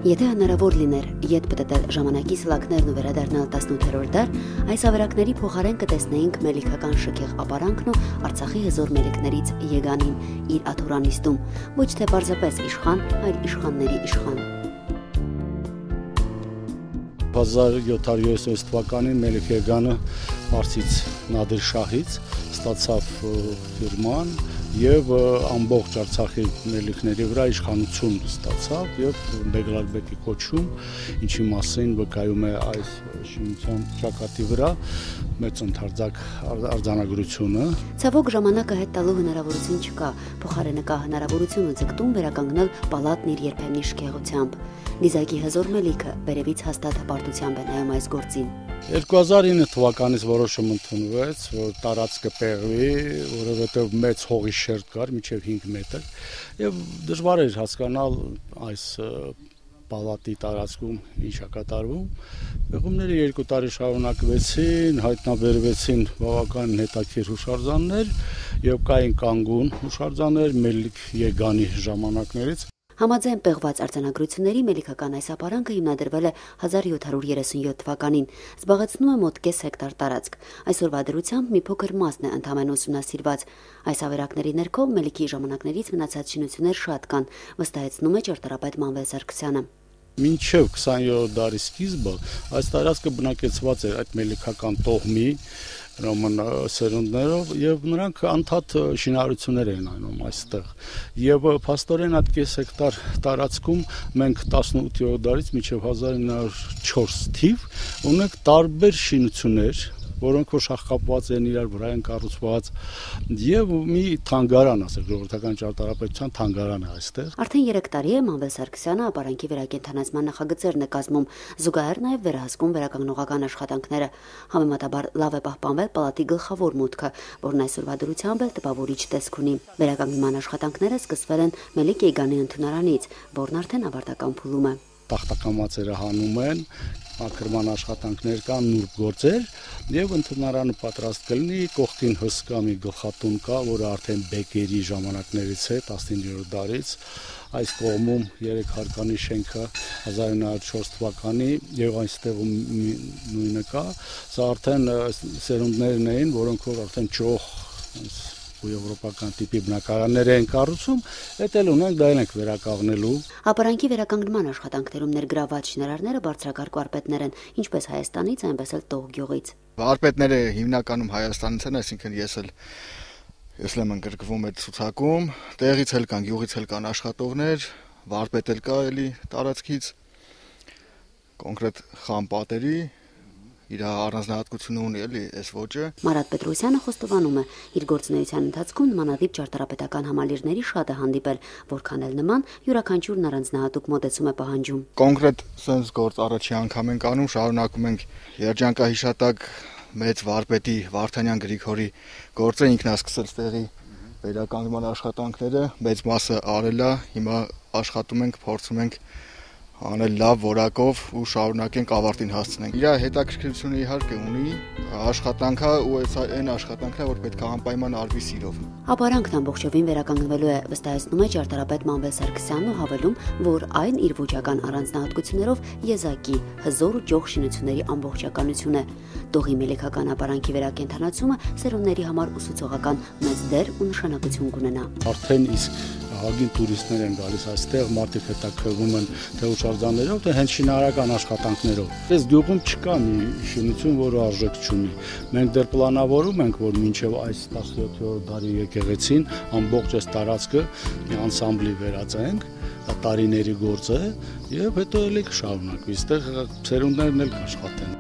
Եթե հնարավոր լիներ ետ պտտել ժամանակի սլաքներն ու վերադառնալ 18-րդ դար, այս ավերակների փոխարեն կտեսնեինք մելիքական շքեղ ապարանքն ու Արցախի հզոր մելիքներից Եգանին իր աթորանիստում, ոչ թե պարզապես իշխան, այլ իշխանների իշխան։ 1776 թվականին Մելիք Եգանը Պարսից Նադիր Շահից ստացավ ֆիրման եւ ամբողջ Արցախի մելիքների վրա իշխանություն ստացավ եւ Բեգլարբեկի կոչում, ինչի մասին վկայում է այս շինության ճակատի վրա մեծ ընդարձակ արձանագրությունը։ Ցավոք ժամանակը հետ տալու հնարավորություն չկա, փոխարենը կա հնարավորություն ու ձգտում վերականգնել պալատն իր երբեմնի շքեղությամբ։ Նիզակի հզոր մելիքը վերևից հաստատ հպարտությամբ է նայում այս գործին։ 2009 թվականից որոշում ընդունվեց, որ տարածքը պեղվի, որովհետև մեծ հողի շերտ կար, մինչև 5 մետր, եւ դժվար էր հասկանալ այս պալատի տարածքում ինչ է կատարվում։ Պեղումները 2 տարի շարունակվեցին, հայտնաբերվեցին բավական հետաքրքիր հուշարձաններ եւ կային կանգուն հուշարձաններ Մելիք Եգանի ժամանակներից։ Համաձայն պեղված արձանագրությունների մելիքական այս ապարանքը հիմնադրվել է 1737 թվականին, զբաղեցնում է մոտ կես հեկտար տարածք։ Այսօրվա դրությամբ մի փոքր մասն է ընդամենը ուսումնասիրված։ Այս ավերակների ներքո մելիքի ժամանակներից մնացած շինություններ շատ կան, վստահեցնում է ճարտարապետ Մանվել Սարգսյանը։ Մինչև 20-րդ դարի սկիզբը այս տարածքը բնակեցված էր այդ մելիքական տոհմի ռոման սերունդներով եւ նրանք անդադ շինարարություններ են անում այստեղ եւ փաստորեն այդ կես հեկտար տարածքում մենք 18-րդ դարից մինչեւ 1904 թիվ ունենք տարբեր շինություններ, որոնք որ շաղկապված են իրար վրա են կառուցված եւ մի թանգարան, ասենք ժողովրդական ճարտարապետության թանգարան է այստեղ։ Արդեն 3 տարի է Մանվել Սարգսյանը ապարանքի վերակենդանացման նախագծերն է կազմում, զուգահեռ նաեւ վերահսկում վերականգնողական աշխատանքները։ Համեմատաբար լավ է պահպանվել պալատի գլխավոր մուտքը, որն այսօրվա դրությամբ էլ տպավորիչ տեսք ունի։ Վերականգնման աշխատանքները սկսվել են Մելիք Եգանի ընդունարանից, որն արդեն ավարտական փուլում է։ Տախտակամածերը հանում են, ակրման աշխատանքներ կան, նուրբ գործեր եւ ընդունարանը պատրաստ կլինի, կողքին հսկա մի գլխատուն կա, որը արդեն Բեկերի ժամանակներից է 19-րդ դարից, այս կողմում 3 հարկանի շենքը 1904 թվականի եւ այստեղում նույնը կա, սա արդեն սերունդներն էին, որոնք որ արդեն ճոխ եվրոպական տիպի բնակարաններ են կառուցում, դա էլ ունենք, դա ենք վերականգնելու։ Ապարանքի վերականգնման աշխատանքներում ներգրաված շինարարները բարձրակարգ վարպետներ են, ինչպես Հայաստանից, այնպես էլ Տող գյուղից։ Վարպետները հիմնականում Հայաստանից են, այսինքն ես եմ ընդգրկվում այդ ցուցակում, տեղից էլ կան, գյուղից էլ կան աշխատողներ, վարպետ էլ կա էլի տարածքից, կոնկրետ խամ պատերի իր առանձնահատկությունը ունի էլի այս ոճը։ Մարատ Պետրոսյանը խոստովանում է, իր գործունեության ընթացքում նմանատիպ ճարտարապետական համալիրների շատ է հանդիպել, որքան էլ նման յուրաքանչյուրն առանձնահատուկ մոտեցում է պահանջում։ Կոնկրետ sense գործ առաջի անգամ ենք անում, շարունակում ենք երջանկահիշատակ մեծ վարպետի Վարդանյան Գրիգորի գործը, ինքն է սկսել տեղի վերականգնման աշխատանքները, մեծ մասը արել է, հիմա աշխատում ենք, փորձում ենք անել լավ որակով ու շարունակենք ավարտին հասցնենք։ Իր հետաքրքրությունը իհարկե ունի, աշխատանքը ու այն աշխատանքն է, որ պետք է անպայման արվի սիրով։ Ապարանքն ամբողջովին վերականգնվելու է, վստահեցնում է ճարտարապետ Մանվել Սարգսյանն ու հավելում, որ այն իր ոճական առանձնահատկություններով եզակի հզոր ու ճոխ շինությունների ամբողջականություն է։ Տողի մելիքական ապարանքի վերակենդանացումը սերունդների համար ուսուցողական մեծ դեր ու նշանակություն կունենա։ Արդեն իսկ հագին տուրիստներ են գալիս այստեղ, մարդիկ հետաքրքրվում են թե հուշարձաններով, թե հենց շինարարական աշխատանքներով։ Այս գյուղում չկա մի շինություն, որը արժեք չունի։ Մենք դեռ պլանավորում ենք, որ մինչև այս 17-րդ դարի եկեղեցին ամբողջ այս տարածքը մի անսամբլի վերածենք, դա տարիների գործ է, եւ հետո էլի կշարունակվի, այստեղ սերունդներն էլ կաշխատեն։